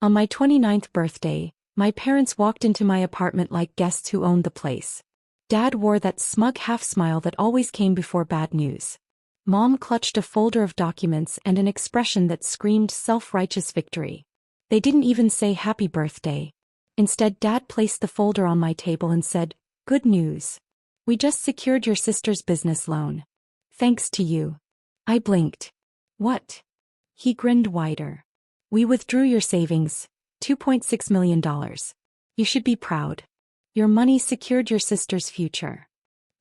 On my 29th birthday, my parents walked into my apartment like guests who owned the place. Dad wore that smug half-smile that always came before bad news. Mom clutched a folder of documents and an expression that screamed self-righteous victory. They didn't even say happy birthday. Instead, Dad placed the folder on my table and said, "Good news. We just secured your sister's business loan. Thanks to you." I blinked. "What?" He grinned wider. "We withdrew your savings, $2.6 million. You should be proud. Your money secured your sister's future."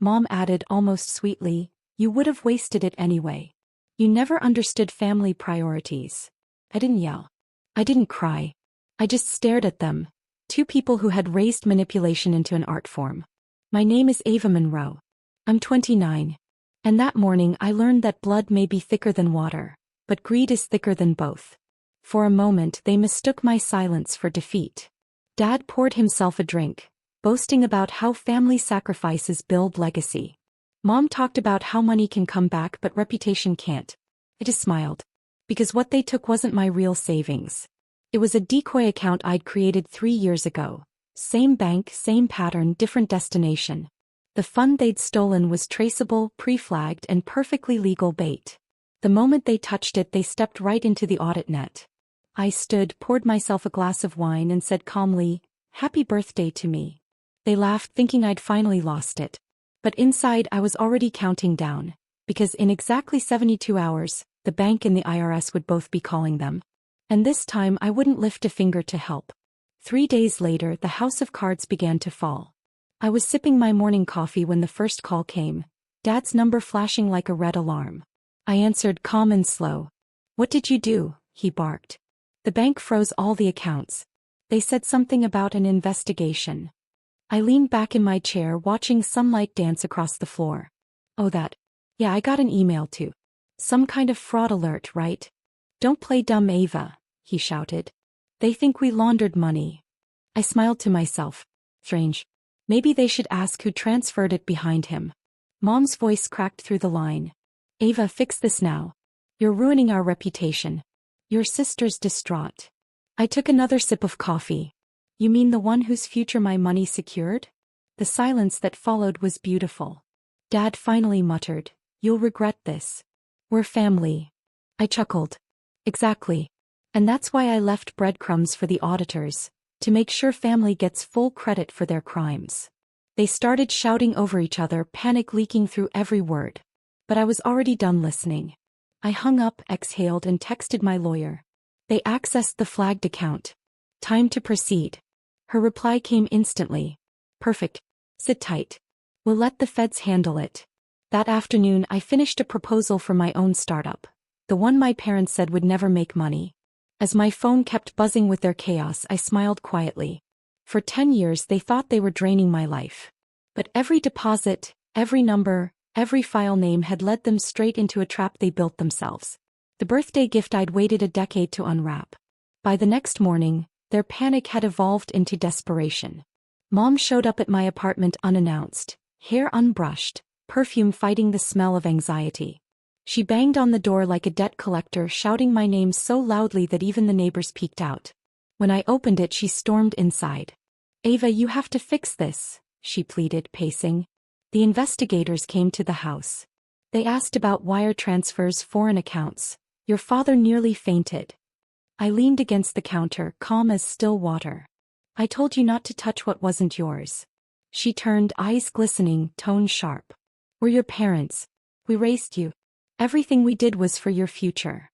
Mom added almost sweetly, "You would have wasted it anyway. You never understood family priorities." I didn't yell. I didn't cry. I just stared at them, two people who had raised manipulation into an art form. My name is Ava Monroe. I'm 29. And that morning I learned that blood may be thicker than water, but greed is thicker than both. For a moment they mistook my silence for defeat. Dad poured himself a drink, boasting about how family sacrifices build legacy. Mom talked about how money can come back but reputation can't. I just smiled. Because what they took wasn't my real savings. It was a decoy account I'd created 3 years ago. Same bank, same pattern, different destination. The fund they'd stolen was traceable, pre-flagged, and perfectly legal bait. The moment they touched it, they stepped right into the audit net. I stood, poured myself a glass of wine, and said calmly, "Happy birthday to me." They laughed, thinking I'd finally lost it. But inside I was already counting down, because in exactly 72 hours, the bank and the IRS would both be calling them. And this time I wouldn't lift a finger to help. 3 days later, the house of cards began to fall. I was sipping my morning coffee when the first call came, Dad's number flashing like a red alarm. I answered calm and slow. "What did you do?" he barked. "The bank froze all the accounts. They said something about an investigation." I leaned back in my chair, watching sunlight dance across the floor. "Oh, that. Yeah, I got an email too. Some kind of fraud alert, right?" "Don't play dumb, Ava," he shouted. "They think we laundered money." I smiled to myself. Strange. Maybe they should ask who transferred it behind him. Mom's voice cracked through the line. "Ava, fix this now. You're ruining our reputation. Your sister's distraught." I took another sip of coffee. "You mean the one whose future my money secured?" The silence that followed was beautiful. Dad finally muttered, "You'll regret this. We're family." I chuckled. "Exactly. And that's why I left breadcrumbs for the auditors, to make sure family gets full credit for their crimes." They started shouting over each other, panic leaking through every word. But I was already done listening. I hung up, exhaled, and texted my lawyer. "They accessed the flagged account. Time to proceed." Her reply came instantly. "Perfect. Sit tight. We'll let the feds handle it." That afternoon I finished a proposal for my own startup. The one my parents said would never make money. As my phone kept buzzing with their chaos, I smiled quietly. For 10 years they thought they were draining my life. But every deposit, every number, every file name had led them straight into a trap they built themselves. The birthday gift I'd waited a decade to unwrap. By the next morning, their panic had evolved into desperation. Mom showed up at my apartment unannounced, hair unbrushed, perfume fighting the smell of anxiety. She banged on the door like a debt collector, shouting my name so loudly that even the neighbors peeked out. When I opened it, she stormed inside. "Ava, you have to fix this," she pleaded, pacing. "The investigators came to the house. They asked about wire transfers, foreign accounts. Your father nearly fainted." I leaned against the counter, calm as still water. "I told you not to touch what wasn't yours." She turned, eyes glistening, tone sharp. "We're your parents. We raised you. Everything we did was for your future."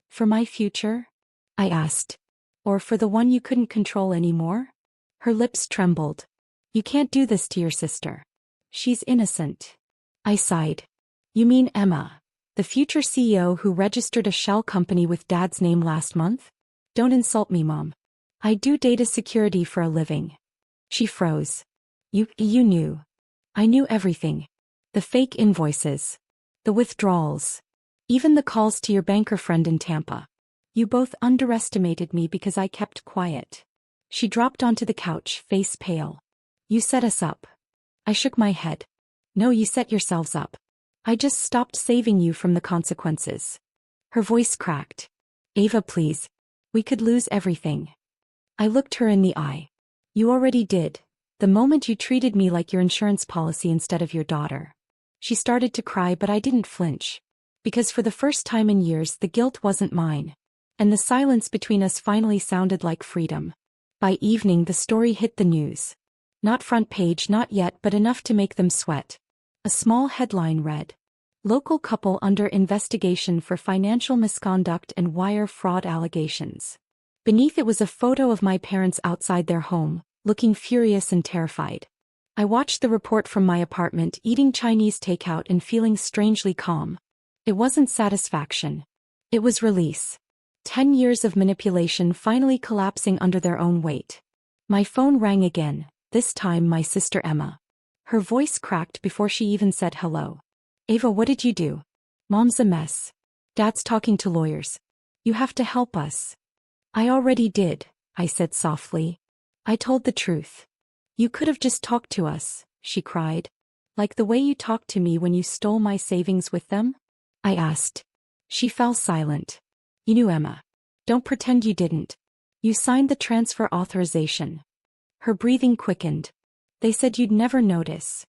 "For my future?" I asked. "Or for the one you couldn't control anymore?" Her lips trembled. "You can't do this to your sister. She's innocent." I sighed. "You mean Emma, the future CEO who registered a shell company with Dad's name last month? Don't insult me, Mom. I do data security for a living." She froze. You knew." "I knew everything. The fake invoices. The withdrawals. Even the calls to your banker friend in Tampa. You both underestimated me because I kept quiet." She dropped onto the couch, face pale. "You set us up." I shook my head. "No, you set yourselves up. I just stopped saving you from the consequences." Her voice cracked. "Ava, please. We could lose everything." I looked her in the eye. You already did. The moment you treated me like your insurance policy instead of your daughter. She started to cry, but I didn't flinch. Because for the first time in years the guilt wasn't mine. And the silence between us finally sounded like freedom. By evening the story hit the news. Not front page, not yet, but enough to make them sweat. A small headline read, "Local couple under investigation for financial misconduct and wire fraud allegations." Beneath it was a photo of my parents outside their home, looking furious and terrified. I watched the report from my apartment, eating Chinese takeout and feeling strangely calm. It wasn't satisfaction. It was release. 10 years of manipulation finally collapsing under their own weight. My phone rang again, this time my sister Emma. Her voice cracked before she even said hello. "Ava, what did you do?" "Mom's a mess. Dad's talking to lawyers. You have to help us." "I already did," I said softly. "I told the truth." "You could have just talked to us," she cried. "Like the way you talked to me when you stole my savings with them?" I asked. She fell silent. "You knew, Emma. Don't pretend you didn't. You signed the transfer authorization." Her breathing quickened. "They said you'd never notice."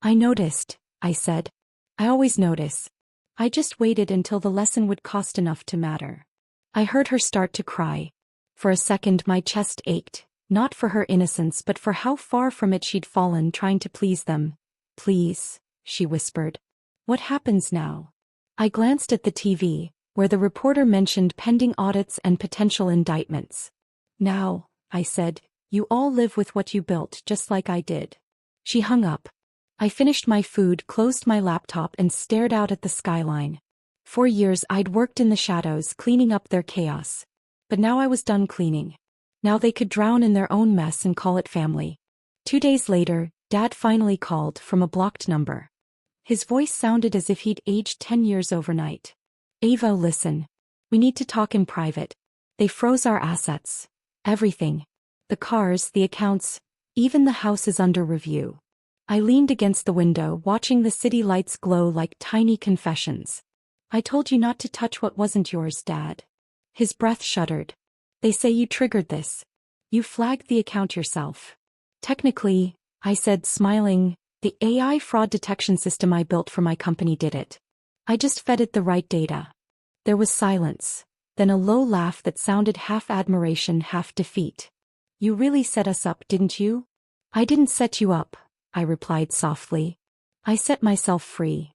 "I noticed," I said. "I always notice. I just waited until the lesson would cost enough to matter." I heard her start to cry. For a second my chest ached, not for her innocence but for how far from it she'd fallen trying to please them. "Please," she whispered. "What happens now?" I glanced at the TV, where the reporter mentioned pending audits and potential indictments. "Now," I said, "you all live with what you built just like I did." She hung up. I finished my food, closed my laptop and stared out at the skyline. For years I'd worked in the shadows cleaning up their chaos. But now I was done cleaning. Now they could drown in their own mess and call it family. 2 days later, Dad finally called from a blocked number. His voice sounded as if he'd aged 10 years overnight. "Ava, listen. We need to talk in private. They froze our assets. Everything. The cars, the accounts, even the house is under review." I leaned against the window, watching the city lights glow like tiny confessions. "I told you not to touch what wasn't yours, Dad." His breath shuddered. "They say you triggered this. You flagged the account yourself." "Technically," I said, smiling, "the AI fraud detection system I built for my company did it. I just fed it the right data." There was silence, then a low laugh that sounded half admiration, half defeat. "You really set us up, didn't you?" "I didn't set you up," I replied softly. "I set myself free."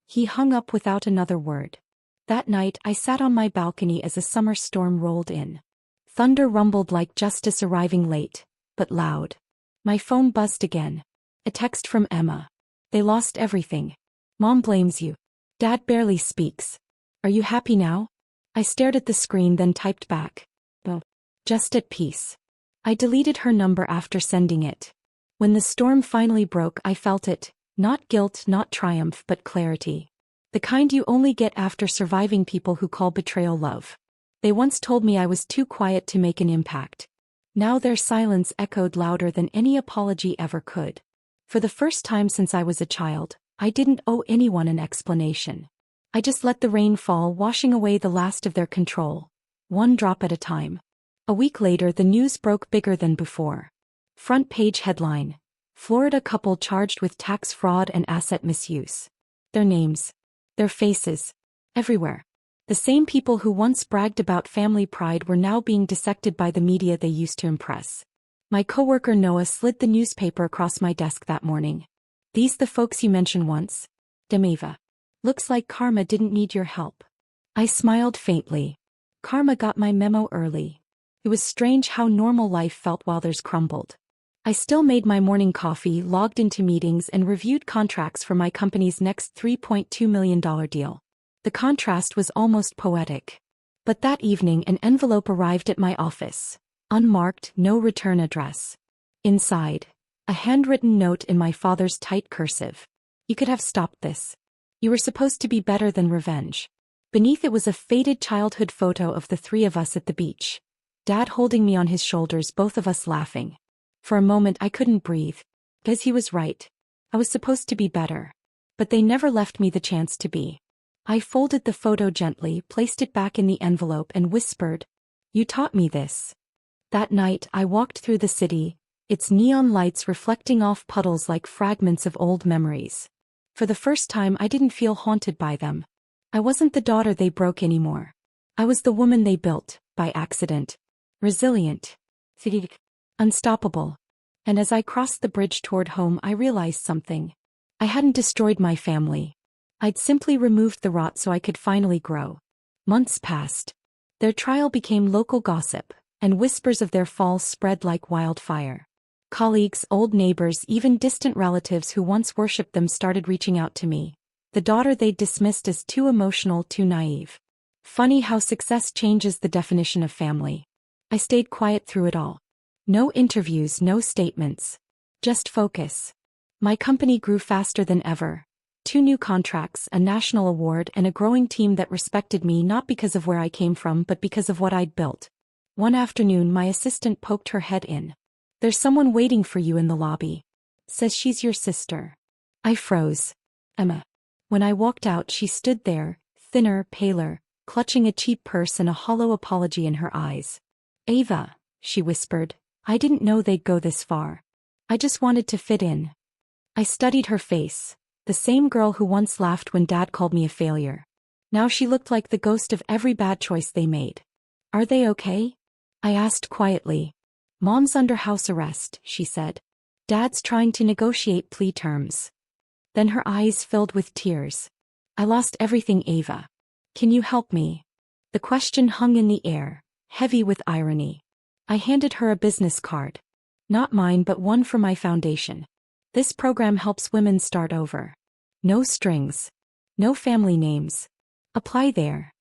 He hung up without another word. That night I sat on my balcony as a summer storm rolled in. Thunder rumbled like justice arriving late, but loud. My phone buzzed again. A text from Emma. "They lost everything. Mom blames you. Dad barely speaks. Are you happy now?" I stared at the screen, then typed back. "Oh, just at peace." I deleted her number after sending it. When the storm finally broke I felt it. Not guilt, not triumph, but clarity. The kind you only get after surviving people who call betrayal love. They once told me I was too quiet to make an impact. Now their silence echoed louder than any apology ever could. For the first time since I was a child, I didn't owe anyone an explanation. I just let the rain fall, washing away the last of their control, one drop at a time. A week later the news broke bigger than before. Front page headline: Florida couple charged with tax fraud and asset misuse. Their names. Their faces. Everywhere. The same people who once bragged about family pride were now being dissected by the media they used to impress. My coworker Noah slid the newspaper across my desk that morning. "These the folks you mentioned once? Demeva. Looks like karma didn't need your help." I smiled faintly. Karma got my memo early. It was strange how normal life felt while theirs crumbled. I still made my morning coffee, logged into meetings and reviewed contracts for my company's next $3.2 million deal. The contrast was almost poetic. But that evening an envelope arrived at my office. Unmarked, no return address. Inside, a handwritten note in my father's tight cursive. "You could have stopped this. You were supposed to be better than revenge." Beneath it was a faded childhood photo of the three of us at the beach. Dad holding me on his shoulders, both of us laughing. For a moment I couldn't breathe. Because he was right. I was supposed to be better. But they never left me the chance to be. I folded the photo gently, placed it back in the envelope and whispered, "You taught me this." That night I walked through the city, its neon lights reflecting off puddles like fragments of old memories. For the first time I didn't feel haunted by them. I wasn't the daughter they broke anymore. I was the woman they built, by accident. Resilient. Unstoppable. And as I crossed the bridge toward home I realized something. I hadn't destroyed my family. I'd simply removed the rot so I could finally grow. Months passed. Their trial became local gossip, and whispers of their fall spread like wildfire. Colleagues, old neighbors, even distant relatives who once worshipped them started reaching out to me. The daughter they'd dismissed as too emotional, too naive. Funny how success changes the definition of family. I stayed quiet through it all. No interviews, no statements. Just focus. My company grew faster than ever. 2 new contracts, a national award, and a growing team that respected me not because of where I came from but because of what I'd built. One afternoon my assistant poked her head in. "There's someone waiting for you in the lobby. Says she's your sister." I froze. "Emma." When I walked out she stood there, thinner, paler, clutching a cheap purse and a hollow apology in her eyes. "Ava," she whispered, "I didn't know they'd go this far. I just wanted to fit in." I studied her face. The same girl who once laughed when Dad called me a failure. Now she looked like the ghost of every bad choice they made. "Are they okay?" I asked quietly. "Mom's under house arrest," she said. "Dad's trying to negotiate plea terms." Then her eyes filled with tears. "I lost everything, Ava. Can you help me?" The question hung in the air, heavy with irony. I handed her a business card. Not mine but one for my foundation. "This program helps women start over. No strings. No family names. Apply there."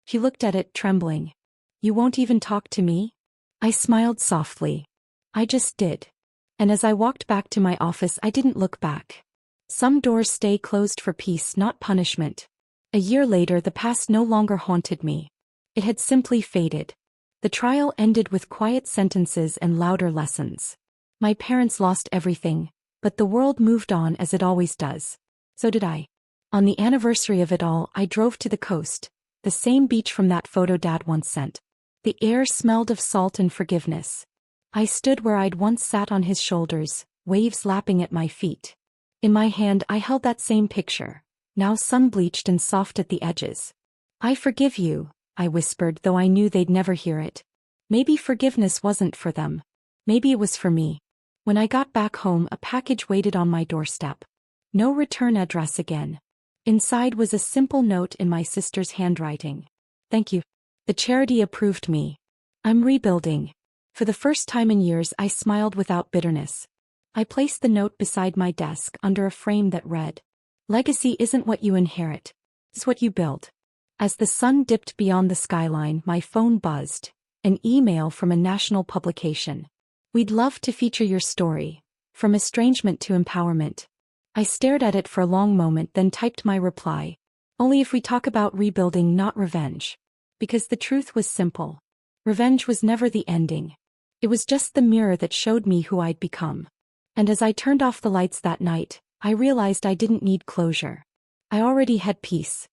She looked at it, trembling. "You won't even talk to me?" I smiled softly. "I just did." And as I walked back to my office I didn't look back. Some doors stay closed for peace, not punishment. A year later the past no longer haunted me. It had simply faded. The trial ended with quiet sentences and louder lessons. My parents lost everything, but the world moved on as it always does. So did I. On the anniversary of it all I drove to the coast, the same beach from that photo Dad once sent. The air smelled of salt and forgiveness. I stood where I'd once sat on his shoulders, waves lapping at my feet. In my hand I held that same picture, now sun-bleached and soft at the edges. "I forgive you," I whispered, though I knew they'd never hear it. Maybe forgiveness wasn't for them. Maybe it was for me. When I got back home a package waited on my doorstep. No return address again. Inside was a simple note in my sister's handwriting. "Thank you. The charity approved me. I'm rebuilding." For the first time in years I smiled without bitterness. I placed the note beside my desk under a frame that read, "Legacy isn't what you inherit. It's what you build." As the sun dipped beyond the skyline my phone buzzed. An email from a national publication. "We'd love to feature your story. From estrangement to empowerment." I stared at it for a long moment, then typed my reply. "Only if we talk about rebuilding, not revenge." Because the truth was simple. Revenge was never the ending. It was just the mirror that showed me who I'd become. And as I turned off the lights that night, I realized I didn't need closure. I already had peace.